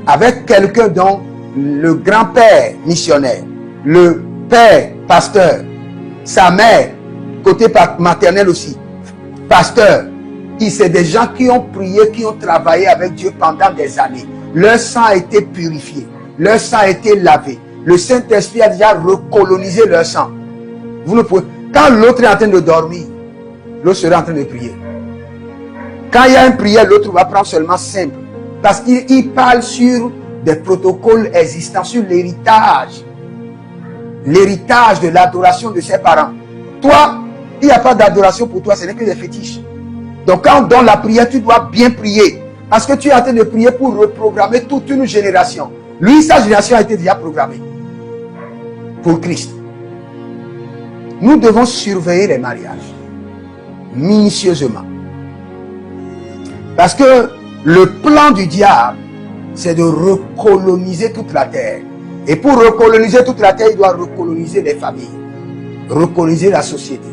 A: Avec quelqu'un dont le grand-père missionnaire, le père pasteur, sa mère, côté maternel aussi, pasteur. C'est des gens qui ont prié, qui ont travaillé avec Dieu pendant des années. Leur sang a été purifié. Leur sang a été lavé. Le Saint-Esprit a déjà recolonisé leur sang. Vous ne pouvez... Quand l'autre est en train de dormir, l'autre sera en train de prier. Quand il y a une prière, l'autre va prendre seulement simple. Parce qu'il parle sur des protocoles existants, sur l'héritage. L'héritage de l'adoration de ses parents. Toi, il n'y a pas d'adoration pour toi, ce n'est que des fétiches. Donc quand on donne la prière, tu dois bien prier. Parce que tu es en train de prier pour reprogrammer toute une génération. Lui, sa génération a été déjà programmée. Pour Christ. Nous devons surveiller les mariages. Minutieusement. Parce que le plan du diable, c'est de recoloniser toute la terre. Et pour recoloniser toute la terre, il doit recoloniser les familles. Recoloniser la société.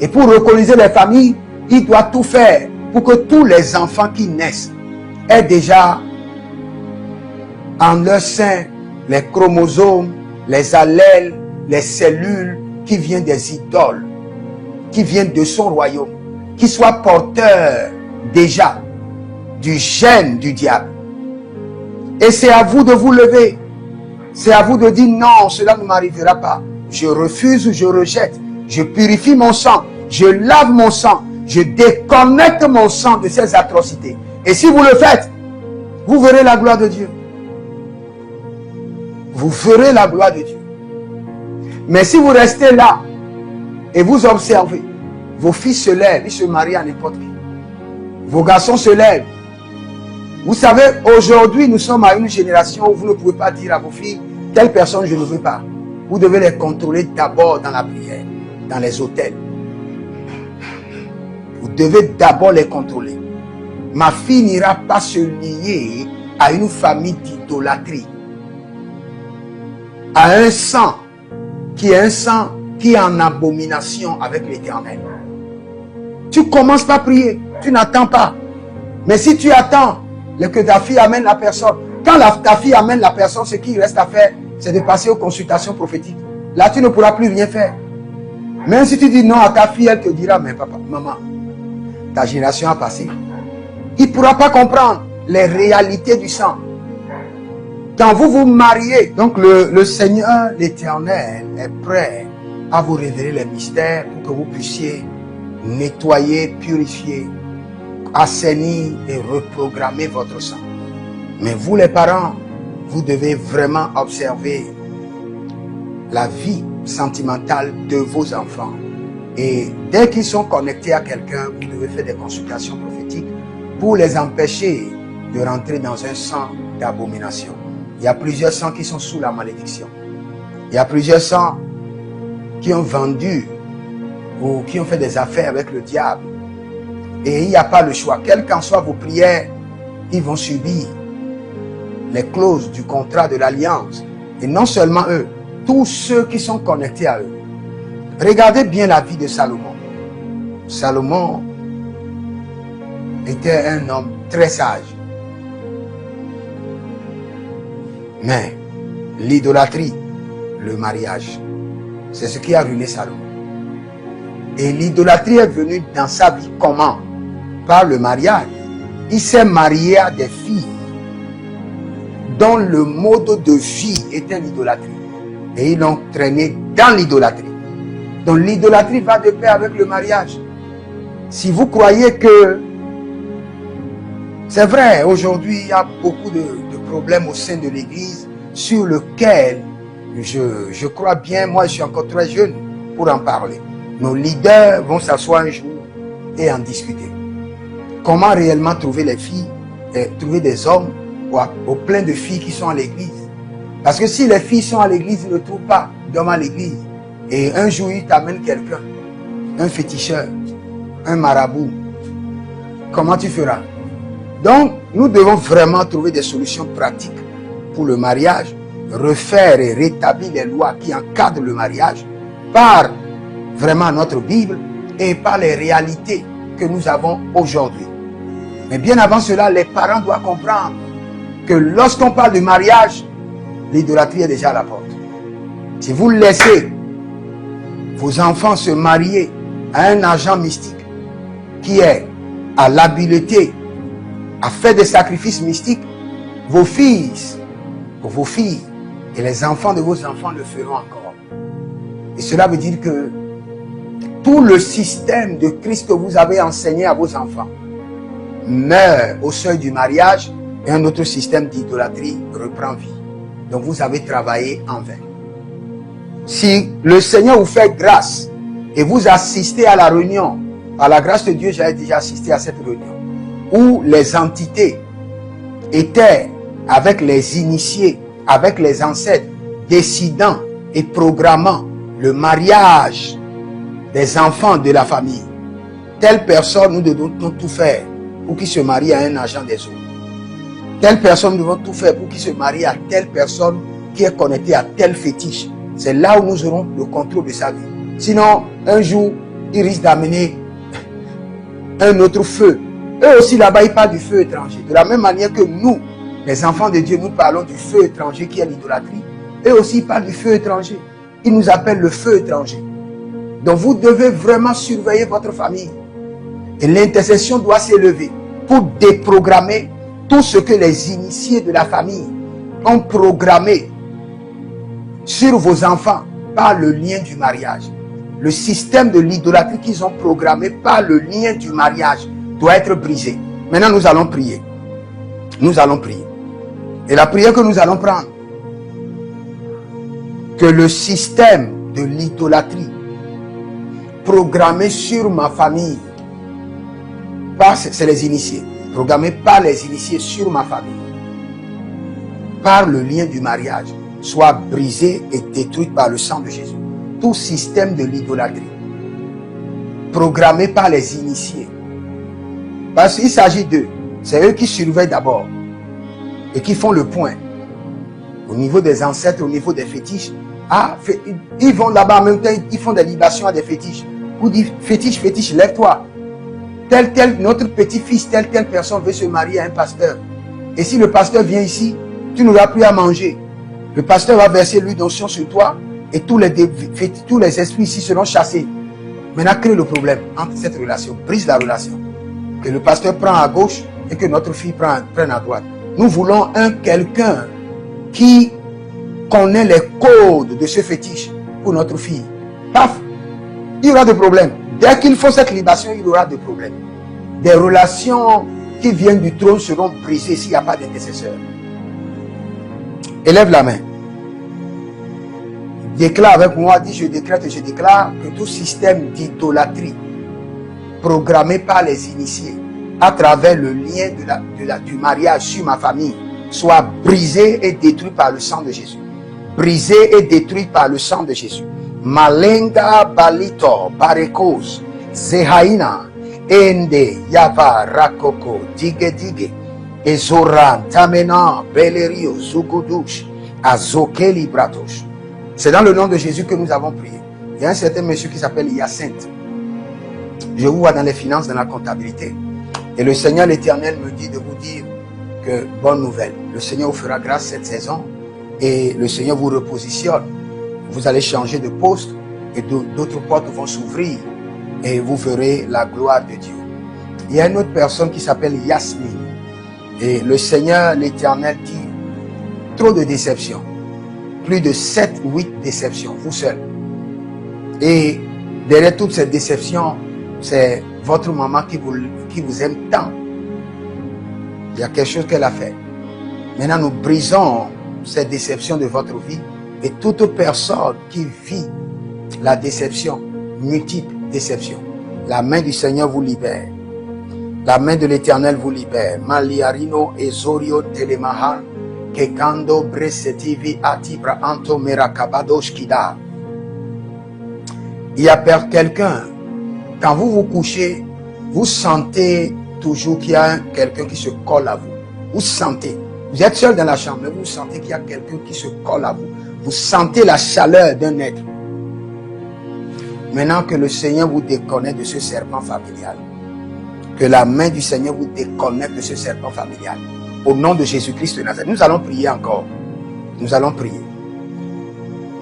A: Et pour recoloniser les familles, il doit tout faire pour que tous les enfants qui naissent aient déjà en leur sein les chromosomes, les allèles, les cellules qui viennent des idoles, qui viennent de son royaume, qui soient porteurs déjà du gène du diable. Et c'est à vous de vous lever. C'est à vous de dire non, cela ne m'arrivera pas. Je refuse ou je rejette. Je purifie mon sang. Je lave mon sang. Je déconnecte mon sang de ces atrocités. Et si vous le faites, vous verrez la gloire de Dieu. Vous verrez la gloire de Dieu. Mais si vous restez là et vous observez, vos fils se lèvent, ils se marient à n'importe qui. Vos garçons se lèvent. Vous savez, aujourd'hui, nous sommes à une génération où vous ne pouvez pas dire à vos filles, telle personne, je ne veux pas. Vous devez les contrôler d'abord dans la prière, dans les hôtels. Vous devez d'abord les contrôler. Ma fille n'ira pas se lier à une famille d'idolâtrie, à un sang qui est un sang qui est en abomination avec l'Éternel. Tu commences par prier, tu n'attends pas. Mais si tu attends que ta fille amène la personne, quand ta fille amène la personne, ce qu'il reste à faire, c'est de passer aux consultations prophétiques. Là, tu ne pourras plus rien faire. Même si tu dis non à ta fille, elle te dira, mais papa, maman, ta génération a passé. Il ne pourra pas comprendre les réalités du sang. Quand vous vous mariez, donc le Seigneur, l'Éternel, est prêt à vous révéler les mystères pour que vous puissiez nettoyer, purifier, assainir et reprogrammer votre sang. Mais vous les parents, vous devez vraiment observer la vie sentimentale de vos enfants. Et dès qu'ils sont connectés à quelqu'un, vous devez faire des consultations prophétiques pour les empêcher de rentrer dans un sang d'abomination. Il y a plusieurs sangs qui sont sous la malédiction. Il y a plusieurs sangs qui ont vendu ou qui ont fait des affaires avec le diable. Et il n'y a pas le choix. Quelles qu'en soient vos prières, ils vont subir les clauses du contrat de l'alliance. Et non seulement eux, tous ceux qui sont connectés à eux. Regardez bien la vie de Salomon. Salomon était un homme très sage. Mais l'idolâtrie, le mariage, c'est ce qui a ruiné Salomon. Et l'idolâtrie est venue dans sa vie comment? Par le mariage. Il s'est marié à des filles dont le mode de vie était l'idolâtrie. Et ils l'ont traîné dans l'idolâtrie. Donc l'idolâtrie va de pair avec le mariage. Si vous croyez que... C'est vrai, aujourd'hui, il y a beaucoup de problèmes au sein de l'Église sur lequel je crois bien, moi je suis encore très jeune pour en parler. Nos leaders vont s'asseoir un jour et en discuter. Comment réellement trouver les filles, trouver des hommes au plein de filles qui sont à l'église. Parce que si les filles sont à l'église, ils ne trouvent pas d'hommes à l'église. Et un jour, ils t'amènent quelqu'un, un féticheur, un marabout. Comment tu feras? Donc, nous devons vraiment trouver des solutions pratiques pour le mariage, refaire et rétablir les lois qui encadrent le mariage par vraiment notre Bible et par les réalités que nous avons aujourd'hui. Mais bien avant cela, les parents doivent comprendre que lorsqu'on parle de mariage, l'idolâtrie est déjà à la porte. Si vous laissez vos enfants se marier à un agent mystique qui est à l'habileté à faire des sacrifices mystiques, vos fils, vos filles et les enfants de vos enfants le feront encore. Et cela veut dire que tout le système de Christ que vous avez enseigné à vos enfants meurt au seuil du mariage et un autre système d'idolâtrie reprend vie. Donc vous avez travaillé en vain. Si le Seigneur vous fait grâce et vous assistez à la réunion, par la grâce de Dieu, j'avais déjà assisté à cette réunion, où les entités étaient avec les initiés, avec les ancêtres, décidant et programmant le mariage des enfants de la famille. Telle personne, nous devons tout faire pour qu'il se marie à un agent des eaux. Telle personne, nous devons tout faire pour qu'il se marie à telle personne qui est connectée à tel fétiche. C'est là où nous aurons le contrôle de sa vie. Sinon, un jour, il risque d'amener un autre feu. Eux aussi, là-bas, ils parlent du feu étranger. De la même manière que nous, les enfants de Dieu, nous parlons du feu étranger qui est l'idolâtrie. Eux aussi, ils parlent du feu étranger. Ils nous appellent le feu étranger. Donc, vous devez vraiment surveiller votre famille. Et l'intercession doit s'élever pour déprogrammer tout ce que les initiés de la famille ont programmé sur vos enfants par le lien du mariage. Le système de l'idolâtrie qu'ils ont programmé par le lien du mariage doit être brisé. Maintenant, nous allons prier. Nous allons prier. Et la prière que nous allons prendre, que le système de l'idolâtrie programmée sur ma famille, c'est les initiés, programmée par les initiés sur ma famille, par le lien du mariage, soit brisée et détruite par le sang de Jésus. Tout système de l'idolâtrie programmé par les initiés, parce qu'il s'agit d'eux, c'est eux qui surveillent d'abord et qui font le point au niveau des ancêtres, au niveau des fétiches. Ah, ils vont là-bas en même temps, ils font des libations à des fétiches. Vous dites, fétiche, fétiche, lève-toi. Notre petit-fils, telle personne veut se marier à un pasteur. Et si le pasteur vient ici, tu n'auras plus à manger. Le pasteur va verser l'huile d'onction sur toi et tous les esprits ici seront chassés. Maintenant, crée le problème entre cette relation, brise la relation. Que le pasteur prend à gauche et que notre fille prenne à droite. Nous voulons quelqu'un qui connaît les codes de ce fétiche pour notre fille. Paf, il y aura des problèmes. Dès qu'il faut cette libation, il y aura des problèmes. Des relations qui viennent du trône seront brisées s'il n'y a pas d'intercesseur. Élève la main. Déclare avec moi, dis je décrète et je déclare que tout système d'idolâtrie programmé par les initiés à travers le lien du mariage sur ma famille soit brisé et détruit par le sang de Jésus. Brisé et détruit par le sang de Jésus. Malenga balito barekos zehaina ende yava rakoko dige dige ezoran tamena belerio zugudush azokeli bratos. C'est dans le nom de Jésus que nous avons prié. Il y a un certain monsieur qui s'appelle Hyacinthe. Je vous vois dans les finances, dans la comptabilité. Et le Seigneur l'Éternel me dit de vous dire que bonne nouvelle. Le Seigneur vous fera grâce cette saison et le Seigneur vous repositionne. Vous allez changer de poste et d'autres portes vont s'ouvrir et vous verrez la gloire de Dieu. Il y a une autre personne qui s'appelle Yasmine. Et le Seigneur l'Éternel dit trop de déceptions. Plus de 7 ou 8 déceptions, vous seul. Et derrière toutes ces déceptions, c'est votre maman qui vous aime tant. Il y a quelque chose qu'elle a fait. Maintenant, nous brisons ces déceptions de votre vie. Et toute personne qui vit la déception, multiple déception, la main du Seigneur vous libère. La main de l'Éternel vous libère. Maliarino ezorio telemahan. Kekando bresetivi atibra anto merakabadosh kida. Il y a quelqu'un, quand vous vous couchez, vous sentez toujours qu'il y a quelqu'un qui se colle à vous. Vous sentez. Vous êtes seul dans la chambre, mais vous sentez qu'il y a quelqu'un qui se colle à vous. Vous sentez la chaleur d'un être. Maintenant que le Seigneur vous déconnecte de ce serpent familial, que la main du Seigneur vous déconnecte de ce serpent familial, au nom de Jésus-Christ de Nazareth. Nous allons prier encore. Nous allons prier.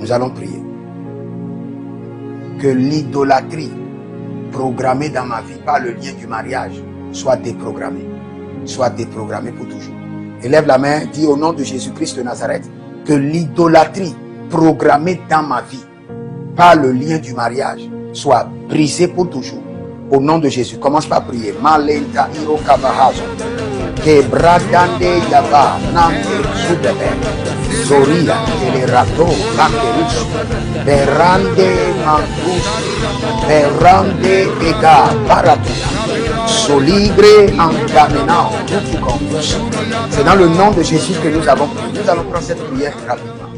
A: Nous allons prier. Que l'idolâtrie programmée dans ma vie par le lien du mariage soit déprogrammée. Soit déprogrammée pour toujours. Élève la main, dis au nom de Jésus-Christ de Nazareth que l'idolâtrie programmée dans ma vie par le lien du mariage soit brisée pour toujours. Au nom de Jésus, commence par prier. Malenta iro kabahazo. Quebradande yaba nante subebe zoria telerato bakerus berande mantus berande ega baratua soligre andamenao. C'est dans le nom de Jésus que nous avons prié. Nous allons prendre cette prière rapidement.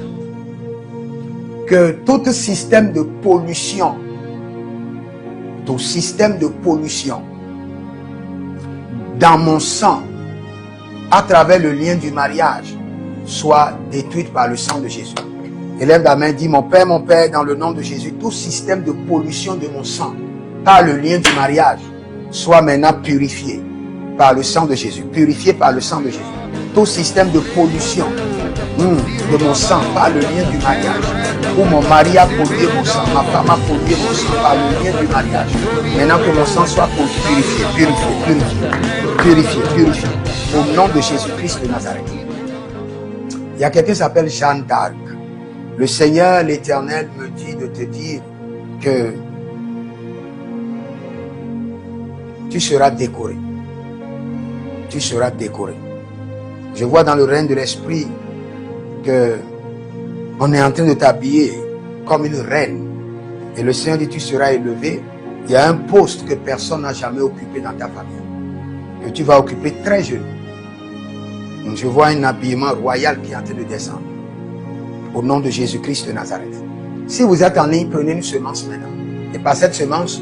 A: Que tout système de pollution, tout système de pollution dans mon sang à travers le lien du mariage soit détruite par le sang de Jésus. Élève la main, dis mon Père, dans le nom de Jésus, tout système de pollution de mon sang par le lien du mariage soit maintenant purifié par le sang de Jésus. Purifié par le sang de Jésus. Tout système de pollution de mon sang par le lien du mariage, où mon mari a pollué mon sang, ma femme a pollué mon sang par le lien du mariage. Maintenant que mon sang soit purifié. Au nom de Jésus-Christ de Nazareth. Il y a quelqu'un qui s'appelle Jeanne d'Arc. Le Seigneur, l'Éternel, me dit de te dire que tu seras décoré. Tu seras décoré. Je vois dans le règne de l'Esprit que on est en train de t'habiller comme une reine. Et le Seigneur dit, tu seras élevé. Il y a un poste que personne n'a jamais occupé dans ta famille, que tu vas occuper très jeune. Donc, je vois un habillement royal qui est en train de descendre. Au nom de Jésus-Christ de Nazareth. Si vous êtes en ligne, prenez une semence maintenant. Et par cette semence,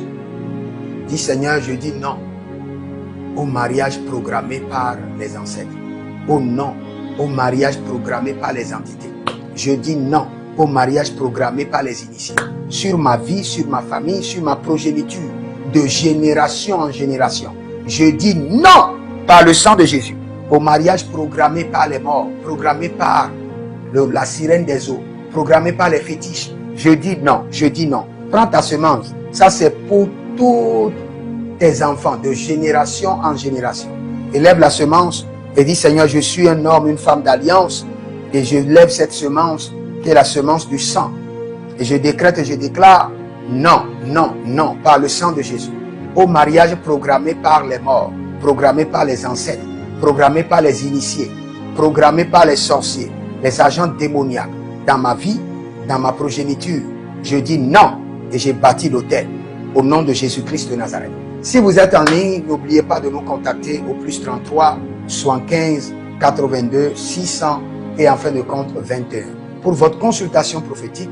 A: dis Seigneur, je dis non au mariage programmé par les ancêtres. Oh non au mariage programmé par les entités. Je dis non au mariage programmé par les initiés. Sur ma vie, sur ma famille, sur ma progéniture, de génération en génération. Je dis non par le sang de Jésus au mariage programmé par les morts, programmé par la sirène des eaux, programmé par les fétiches. Je dis non, je dis non. Prends ta semence. Ça c'est pour tous tes enfants, de génération en génération. Élève la semence et dis Seigneur, je suis un homme, une femme d'alliance et je lève cette semence qui est la semence du sang. Et je décrète et je déclare non, non, non, par le sang de Jésus. Au mariage programmé par les morts, programmé par les ancêtres, programmé par les initiés, programmé par les sorciers, les agents démoniaques, dans ma vie, dans ma progéniture, je dis non et j'ai bâti l'autel au nom de Jésus-Christ de Nazareth. Si vous êtes en ligne, n'oubliez pas de nous contacter au plus 33 75 82 600 et en fin de compte 21 pour votre consultation prophétique,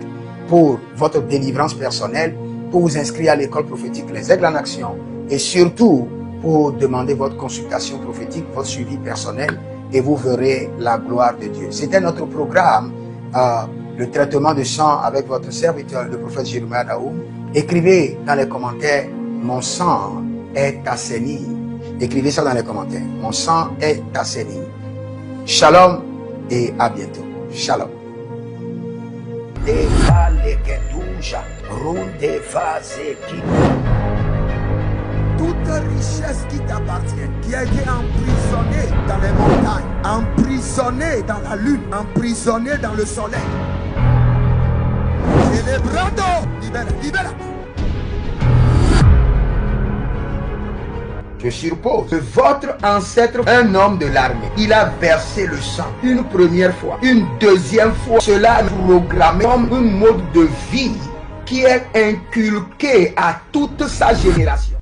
A: pour votre délivrance personnelle, pour vous inscrire à l'école prophétique Les Aigles en Action et surtout pour demander votre consultation prophétique, votre suivi personnel et vous verrez la gloire de Dieu. C'était notre programme, le traitement de sang avec votre serviteur, le prophète Jérémie Daoum. Écrivez dans les commentaires, mon sang est assaini. Écrivez ça dans les commentaires, mon sang est assaini. Shalom et à bientôt. Shalom. Toute richesse qui t'appartient, qui a été emprisonnée dans les montagnes, emprisonnée dans la lune, emprisonnée dans le soleil. Célébrando, libère, libère. Je suppose que votre ancêtre, un homme de l'armée, il a versé le sang une première fois, une deuxième fois. Cela est programmé comme un mode de vie qui est inculqué à toute sa génération.